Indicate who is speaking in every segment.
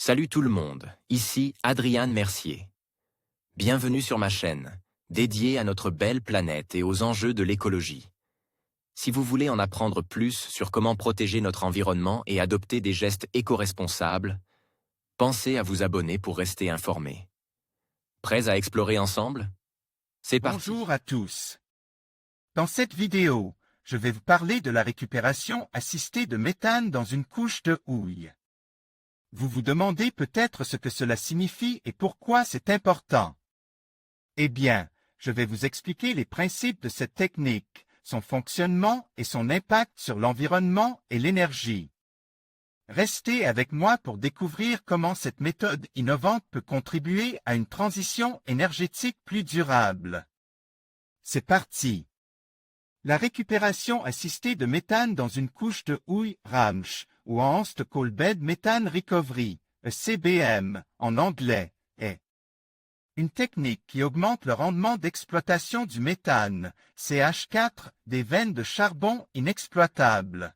Speaker 1: Salut tout le monde, ici Adrian Mercier. Bienvenue sur ma chaîne, dédiée à notre belle planète et aux enjeux de l'écologie. Si vous voulez en apprendre plus sur comment protéger notre environnement et adopter des gestes éco-responsables, pensez à vous abonner pour rester informé. Prêts à explorer ensemble? C'est parti.
Speaker 2: Bonjour à tous. Dans cette vidéo, je vais vous parler de la récupération assistée de méthane dans une couche de houille. Vous vous demandez peut-être ce que cela signifie et pourquoi c'est important. Eh bien, je vais vous expliquer les principes de cette technique, son fonctionnement et son impact sur l'environnement et l'énergie. Restez avec moi pour découvrir comment cette méthode innovante peut contribuer à une transition énergétique plus durable. C'est parti. La récupération assistée de méthane dans une couche de houille RAMSH ou Enhanced Coal Bed Methane Recovery, CBM en anglais, est une technique qui augmente le rendement d'exploitation du méthane, CH4, des veines de charbon inexploitables.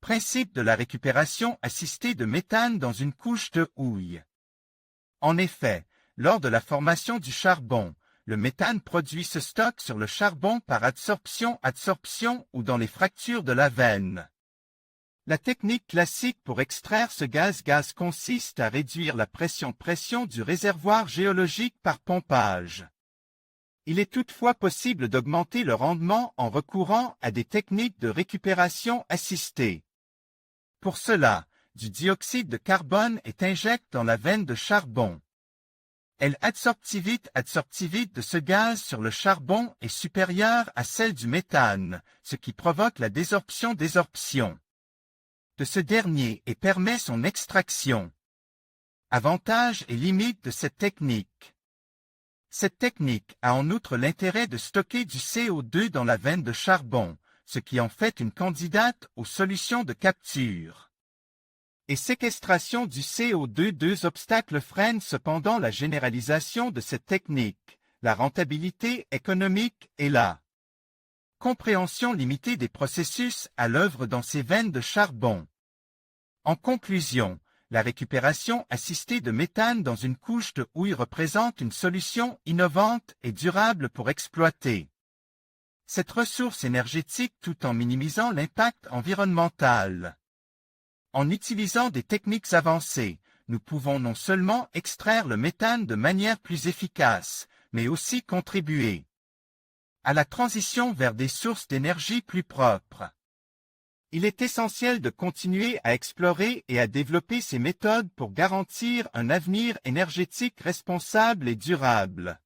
Speaker 2: Principe de la récupération assistée de méthane dans une couche de houille. En effet, lors de la formation du charbon, le méthane produit se stocke sur le charbon par adsorption ou dans les fractures de la veine. La technique classique pour extraire ce gaz consiste à réduire la pression du réservoir géologique par pompage. Il est toutefois possible d'augmenter le rendement en recourant à des techniques de récupération assistée. Pour cela, du dioxyde de carbone est injecté dans la veine de charbon. L'absorptivité de ce gaz sur le charbon est supérieure à celle du méthane, ce qui provoque la désorption de ce dernier et permet son extraction. Avantages et limites de cette technique. Cette technique a en outre l'intérêt de stocker du CO2 dans la veine de charbon, ce qui en fait une candidate aux solutions de capture et séquestration du CO2. Deux obstacles freinent cependant la généralisation de cette technique, la rentabilité économique et la compréhension limitée des processus à l'œuvre dans ces veines de charbon. En conclusion, la récupération assistée de méthane dans une couche de houille représente une solution innovante et durable pour exploiter cette ressource énergétique tout en minimisant l'impact environnemental. En utilisant des techniques avancées, nous pouvons non seulement extraire le méthane de manière plus efficace, mais aussi contribuer à la transition vers des sources d'énergie plus propres. Il est essentiel de continuer à explorer et à développer ces méthodes pour garantir un avenir énergétique responsable et durable.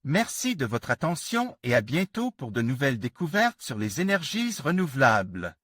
Speaker 2: Merci de votre attention et à bientôt pour de nouvelles découvertes sur les énergies renouvelables.